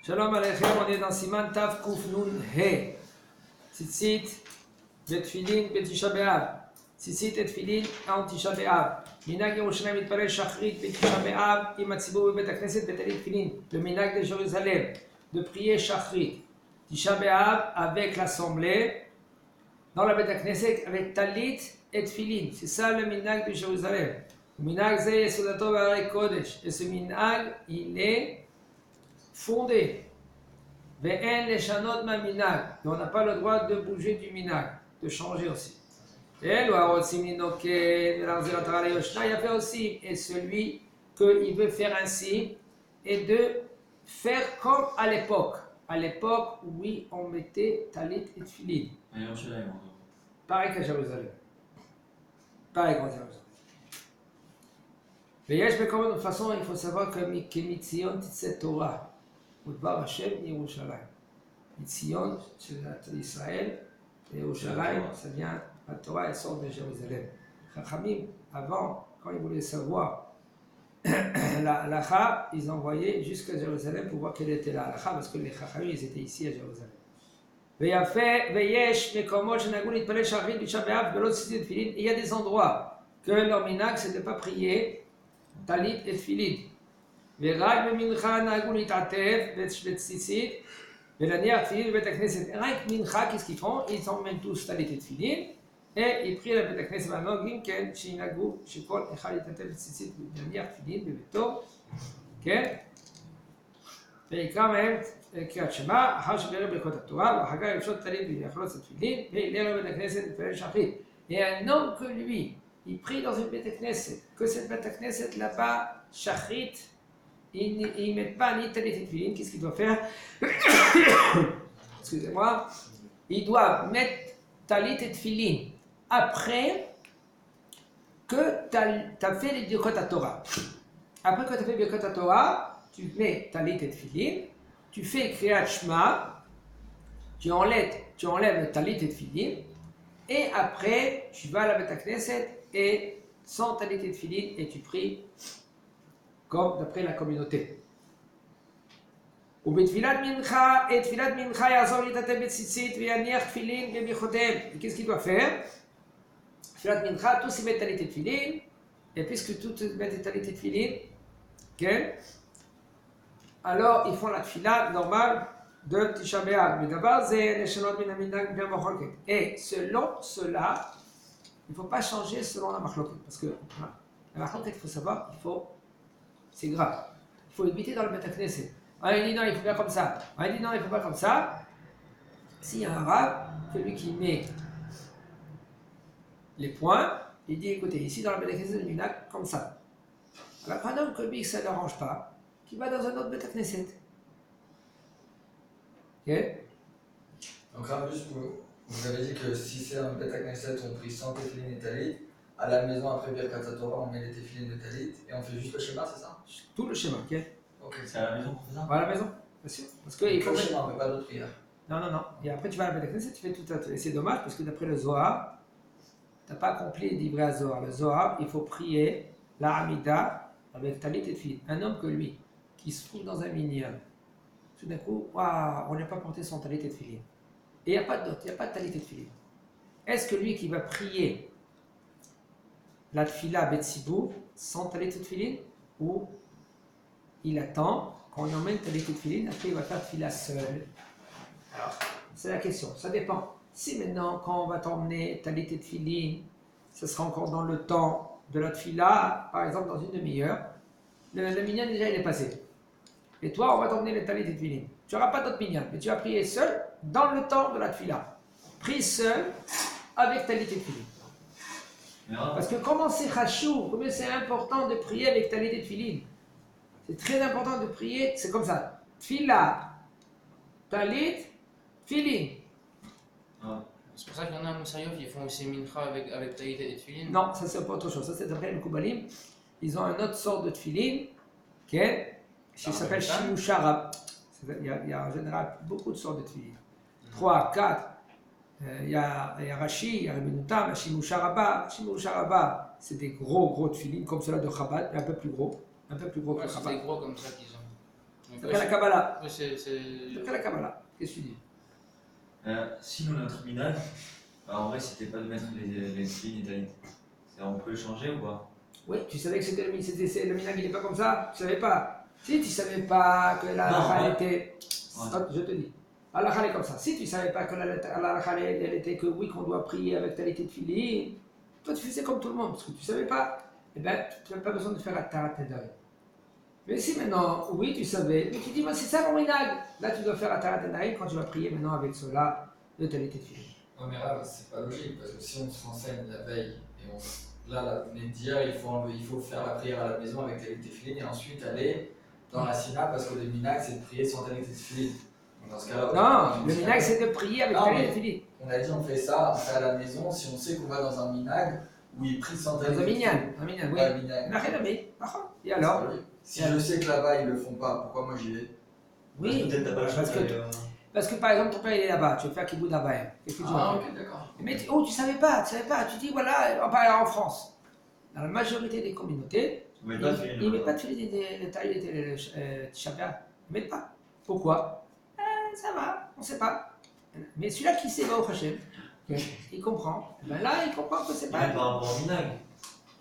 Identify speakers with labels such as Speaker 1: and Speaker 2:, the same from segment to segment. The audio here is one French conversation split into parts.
Speaker 1: Shalom Aleichem, on est dans Siman Tav Kuf Nun He. Tzitzit, Bet Filin, Bet Tisha B'Av. Tzitzit et Filin, en Tisha B'Av. Minag Yerushalayim Mitparel Shachrit, Bet Tisha B'Av, Im Hatzibur Bet HaKnesset, Bet Alit Filin. Le Minag de Jérusalem, de prier Shachrit, Tisha B'Av avec l'assemblée, dans la Bet HaKnesset avec Talit et Filin. C'est ça le Minag de Jérusalem. Le Minag Zeh Yesudato B'Arei Kodesh. Et ce Minag, il est fondé. Ve'en leshanot ma minag. Et on n'a pas le droit de bouger du minag, de changer aussi. Et il a fait aussi, et celui qu'il veut faire ainsi, et de faire comme à l'époque. À l'époque, oui, on mettait talit et tfilin. Pareil qu'à Jérusalem. Pareil qu'à Jérusalem. Mais de toute façon, il faut savoir que Mitzion Titset Torah. Udvar Hashem Yerushalayim. Mitzion, c'est d'Israël, et Yerushalayim, ça vient, la Torah, elle sort de Jérusalem. Chachamim, avant, quand ils voulaient savoir la halakha, ils envoyaient jusqu'à Jérusalem pour voir quelle était la halakha, parce que les Chachamim, ils étaient ici à Jérusalem. Il y a des endroits que leur minag, c'est de ne pas prier talit et tfilin. ורק במנחה נהגו להתעטף בציצית ולהניח תפילין בבית הכנסת. רק מנחה, qu'est-ce qu'ils font? Ils emmènent tous talit et tfilin et ils prient à בית הכנסת והנוהגים, כן, שינהגו שכל אחד יתעטף בציצית ולהניח תפילין בביתו, כן? ויקרא מהם קריאת שמע, אחר שבירך ברכות התורה, ואחר כך יפשוט טלית ויחלוץ התפילין, וילך לבית הכנסת להתפלל שחרית. Et un homme que lui, il prie dans une bête knesset, que cette bête knesset là-bas, shachrit, ils ne mettent pas ni talit et tfilin, qu'est-ce qu'ils doivent faire? Excusez-moi. Ils doivent mettre talit et tfilin après que tu as fait les birkot Torah. Après que tu as fait les birkot Torah, tu mets talit et tfilin, tu fais kriyat shema, tu enlèves le talit et tfilin, et après tu vas à la bête knesset et sans talit et tfilin et tu pries comme d'après la communauté. Et qu'est-ce qu'il doit faire? Tfilat mincha, tous ils mettent talit et tfilin, et puisque tous mettent talit et tfilin, okay, alors ils font la tfila normale de Tisha B'Av. Et selon cela, il ne faut pas changer selon la machloket, parce que la machloket, il faut savoir, c'est grave. Il faut éviter dans le Beit HaKnesset. Il dit non, il faut faire comme ça. Il dit non, il ne faut pas comme ça. S'il y a un arabe, celui qui met les points, il dit écoutez, ici dans le Beit HaKnesset, il y en a comme ça. Alors un homme que lui, ça ne l'arrange pas, qui va dans un autre Beit HaKnesset. Ok?
Speaker 2: Donc Rav, juste vous avez dit que si c'est un Beit HaKnesset, on prie sans tefilin et talit. À la maison, après Birkat Torah, on met les tefilin de talit et on fait juste le schéma, c'est ça?
Speaker 1: Tout le schéma, ok?
Speaker 2: Ok, c'est à la maison qu'on fait ça?
Speaker 1: À la maison, bien sûr. Parce qu'il faut
Speaker 2: le schéma, mais pas d'autres prières.
Speaker 1: Non. Et après, tu vas à la Beit HaKnesset, tu fais tout ça. Et c'est dommage parce que d'après le Zohar, tu n'as pas accompli l'ivré à Zohar. Le Zohar, il faut prier la Hamida avec talit et tefilin. Un homme que lui, qui se trouve dans un minyan, tout d'un coup, waouh, on n'a pas porté son talit et tefilin. Et il n'y a pas d'autre, il n'y a pas de talit et tefilin. Est-ce que lui qui va prier la tfila betzibur sans talit et tefilin, ou il attend qu'on emmène talit et tefilin, après il va faire tfila seul? Alors, c'est la question, ça dépend. Si maintenant, quand on va t'emmener talit et tefilin, ce sera encore dans le temps de la tfila, par exemple dans une demi-heure, le minyan déjà il est passé. Et toi, on va t'emmener le talit et tefilin. Tu n'auras pas d'autre minyan, mais tu vas prier seul dans le temps de la tfila. Prie seul avec talit et tefilin. Parce que comment c'est chachou, combien c'est important de prier avec talit et tefilin. C'est très important de prier, c'est comme ça. Tfila, talit, tefilin.
Speaker 3: C'est pour ça qu'il y en a à Moussaïov, ils font aussi mincha avec talit et tefilin.
Speaker 1: Non, ça c'est pas autre chose. Ça c'est d'après les Koubalim. Ils ont un autre sort de tefilin qui s'appelle Shimusharab. Il y a en général beaucoup de sortes de tefilin. 3, 4. Il y a Rashi, il y a Rebenutam, Shimusharaba. Shimusharaba, c'est des gros tefilin comme cela de Chabad, mais un peu plus gros. Un peu plus gros que
Speaker 3: C'est
Speaker 1: Chabad.
Speaker 3: des gros comme ça qu'ils ont.
Speaker 1: D'après la Kabbalah.
Speaker 3: Ouais,
Speaker 1: D'après la Kabbalah. Qu'est-ce que tu dis?
Speaker 4: Si nous, notre minage, en vrai, c'était pas de mettre les filles italiennes. On peut le changer ou pas?
Speaker 1: Oui, tu savais que le minag, il n'est pas comme ça? Tu savais pas? Si tu savais pas que la halakha était... Hop, je te dis. La halakha est comme ça. Si tu savais pas que la halakha elle était que oui, qu'on doit prier avec talité de fili, toi tu faisais comme tout le monde, parce que tu savais pas. Eh bien, tu n'as pas besoin de faire Atarat Nedarim. Mais si maintenant, oui, tu savais, mais tu dis, moi c'est ça mon minag. Là, tu dois faire Atarat Nedarim quand tu vas prier maintenant avec cela de talité de fili.
Speaker 2: Non, mais là, c'est pas logique, parce que si on se renseigne la veille, et là, la venait de dire, il faut faire la prière à la maison avec telle tefilin, et ensuite aller dans la sina, parce que le minag, c'est de prier sans telle tefilin. Dans ce cas-là,
Speaker 1: non, le minag, c'est de prier avec telle tefilin.
Speaker 2: On a dit, on fait ça, on fait à la maison, si on sait qu'on va dans un minag, où il prie sans telle tefilin.
Speaker 1: Un minyan, oui. Et alors?
Speaker 2: Si je sais que là-bas, ils le font pas, pourquoi moi j'y vais?
Speaker 1: Oui,
Speaker 4: Peut-être t'as pas la chance
Speaker 1: parce que par exemple, ton père il est là-bas, tu veux faire Kibbutz Abayim. Qu'est-ce que tu vas faire?
Speaker 2: Ok, d'accord.
Speaker 1: Mais tu savais pas, tu dis voilà, on parle en France. Dans la majorité des communautés, ils ne mettent pas de filet de taille de Shabbat. Ils ne mettent pas. Pourquoi? Ça va, on ne sait pas. Mais celui-là qui sait, va au Hachem, il comprend. Ben là, il comprend que c'est pas.
Speaker 4: Par rapport au minag.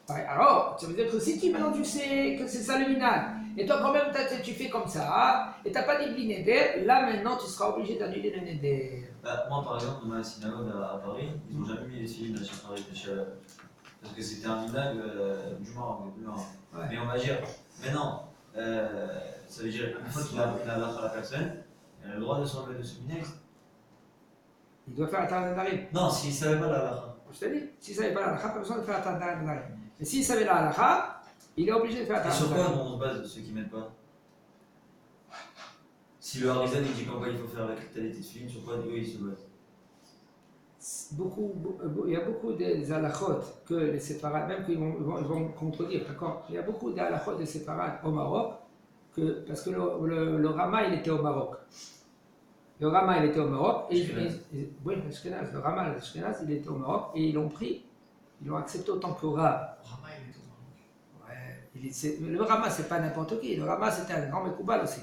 Speaker 1: Alors, ça veut dire que si maintenant tu sais que c'est ça le minag, et toi quand même tu fais comme ça, et tu n'as pas dit neder, là maintenant tu seras obligé d'annuler le neder.
Speaker 4: Moi par exemple, dans ma synagogue à Paris, ils n'ont jamais mis les films de Paris parce que c'était un minag du Maroc.
Speaker 1: Ouais.
Speaker 4: Mais on va dire, maintenant, ça veut dire une fois qu'il a appris la halakha à la personne, il a le droit de s'enlever de ce minag.
Speaker 1: Il doit faire un Nedarim.
Speaker 4: Non, s'il ne savait pas la halakha.
Speaker 1: Je t'ai dit, s'il ne savait pas la halakha, pas besoin de faire un Nedarim. Mais s'il savait la halakha, il est obligé de faire un
Speaker 4: Et sur
Speaker 1: Nedarim.
Speaker 4: quoi on se base ceux qui ne mettent pas? Si le Harizan il dit qu'en quoi il faut faire avec telle film, sur quoi eux ils se basent?
Speaker 1: Il y a beaucoup de halakhot que les séparades, même qu'ils vont contredire, d'accord? Il y a beaucoup de halakhot des séparades au Maroc, parce que le Rama il était au Maroc. Le Rama il était au Maroc, et oui, le Rama, l'Ashkenaz, il était au Maroc, et ils l'ont pris, ils l'ont accepté autant que Rav.
Speaker 2: Rama, il est au Maroc.
Speaker 1: Ouais, le Rama c'est pas n'importe qui, le Rama c'était un grand Mekoubal aussi.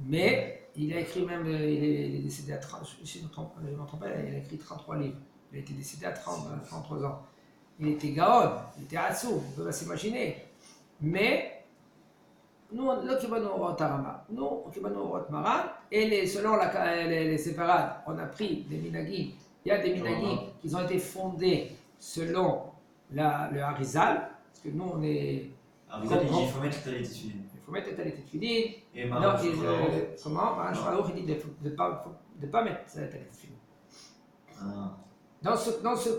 Speaker 1: Mais il a écrit même, il est décédé à 30, si je ne me trompe pas, il a écrit 33 livres. Il a été décédé à 33 ans. Il était Gaon, il était Hatsou, on peut pas s'imaginer. Mais, nous, le Kibbanu Orot Arama, nous, le Kibbanu Orot Maran, et selon les séparades, on a pris des minagim. Il y a des minagim qui ont été fondés selon le Harizal, parce que nous, on est.
Speaker 4: Harizal il dit qu'il faut mettre telle film.
Speaker 1: Il faut mettre la talité de filine.
Speaker 4: Et
Speaker 1: Non, comment Maran Shraouk il dit de ne pas mettre la talité de filine. Dans ce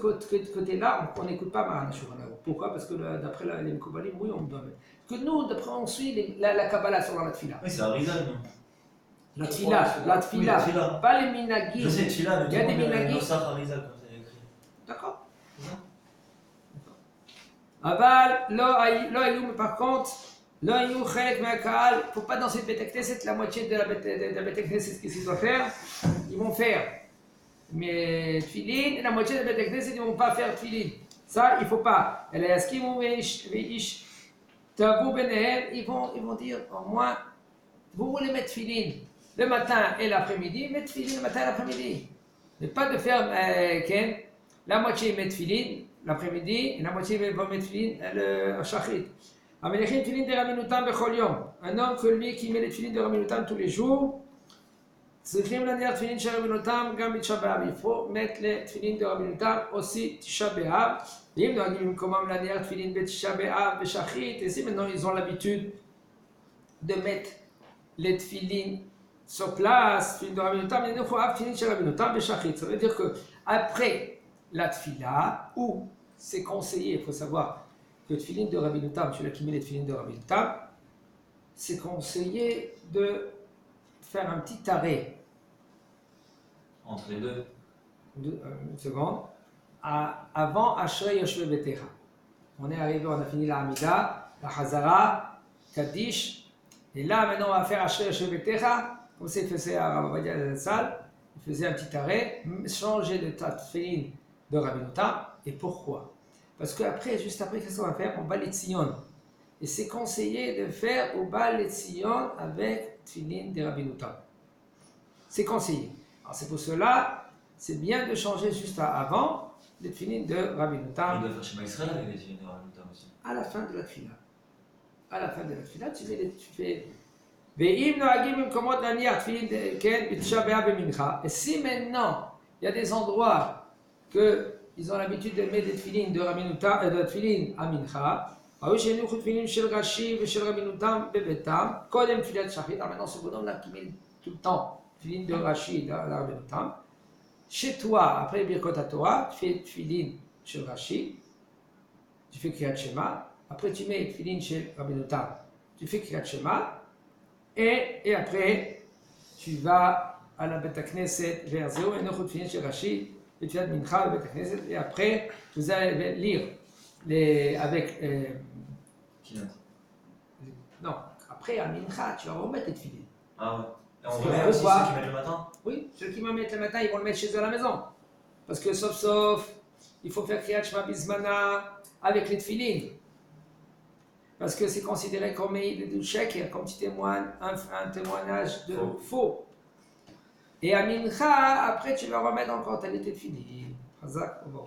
Speaker 1: côté-là, on n'écoute pas Maran Shraouk. Pourquoi? Parce que d'après les Mekoubalim, oui, on doit mettre. Parce que nous, d'après, on suit la Kabbalah sur la Tfila.
Speaker 4: Oui, c'est Harizal, non?
Speaker 1: La Tfila, pas les minagim.
Speaker 4: Je sais, Tfila,
Speaker 1: il y a des minagim.
Speaker 4: Harizal, comme ça, il écrit.
Speaker 1: D'accord. Aval, lo ayou, mais par contre, lo ayou, chelek me'akal, il ne faut pas danser de Beth Knesset, la moitié de la Beth Knesset, qu'est-ce qu'ils doivent faire? Ils vont faire. Mais Tfilin, la moitié de Beth Knesset, ils ne vont pas faire Tfilin. Ça, il ne faut pas. Et les Yaskimou veish, tabou benehem, ils vont dire, au moins, vous voulez mettre Tfilin le matin et l'après-midi, mettez Tfilin le matin et l'après-midi. Mais pas de faire, la moitié met Tfilin l'après-midi et la moitié va mettre Tfilin le Shachrit. Amelechim Tfilin de Raminutam bechol yom. Un homme que lui qui met les Tfilin de Raminutam tous les jours, צריכים להניח תפילין של רבנותם גם בתשעה באב. Il faut mettre les תפילין de רבנותם aussi תשעה באב. ואם נוהגים במקומם להניח תפילין בתשעה באב בשחרית, et si maintenant ils ont l'habitude de mettre les tefilin sur place, tefilin de רבנותם, il faut avoir תפילין של רבנותם בשחרית. Ça veut dire que après la tefila, où c'est conseillé, il faut savoir que tefilin de רבנותם, celui qui met les tefilin de רבנותם, c'est conseillé de faire un petit arrêt
Speaker 4: entre les deux.
Speaker 1: Une seconde. Avant Ashrei Yoshve Betecha. On est arrivé, on a fini la Hamida, la Hazara, Kaddish. Et là, maintenant, on va faire Ashrei Yoshve Betecha. Comme ça, il faisait à Rav Ovadia Zatzal. Il faisait un petit arrêt, changer de tefilin de Rabbeinu. Et pourquoi? Parce qu'après, juste après, qu'est-ce qu'on va faire? On va les Tzion. Et c'est conseillé de faire au bal les Tzion avec tefillin de Rabbeinu Tam. C'est conseillé. Alors c'est pour cela, c'est bien de changer juste avant les tefillin de Rabbeinu
Speaker 4: On
Speaker 1: Tam.
Speaker 4: doit faire chez Israël avec les tefillin de Rabbeinu Tam aussi.
Speaker 1: À la fin de la tefila. À la fin de la tefila, tu fais Ve'im noagim bimkomot laniach tefillin ken b'tisha b'av b'mincha. Et si maintenant, il y a des endroits que ils ont l'habitude de mettre des tefillin de Rabbeinu Tam, de tefillin à mincha, ראוי שהניחו תפילין של רש"י ושל רבנו תם בביתם, קודם תפילת שחרית. Alors maintenant, ce bonhomme-là qui met tout le temps tefillin de Rashi de Rabbeinu Tam. Chez toi, après Birkot HaTorah, tu fais tefillin של Rashi, tu fais Kriyat Shema, après tu mets tefillin chez Rabbeinu Tam, tu fais Kriyat Shema, et après tu vas à la Bet HaKnesset vers Zéo, et nous tefillin chez Rashi, et tu vas de Mincha à la Bet HaKnesset, et après vous allez lire avec. Non, après à Mincha, tu vas remettre les tefillin.
Speaker 4: Ah ouais. Et on
Speaker 1: C'est
Speaker 4: remet
Speaker 1: vrai,
Speaker 4: aussi
Speaker 1: quoi.
Speaker 4: ceux qui mettent le matin.
Speaker 1: Oui, ceux qui vont mettre le matin, ils vont le mettre chez eux à la maison. Parce que sauf, il faut faire Kriyat Shema Bismana avec les tefillin. Parce que c'est considéré comme de sheker, comme tu témoignes, un témoignage de faux. Et à Mincha, après tu vas remettre encore ta tefillin. Chazak, bon.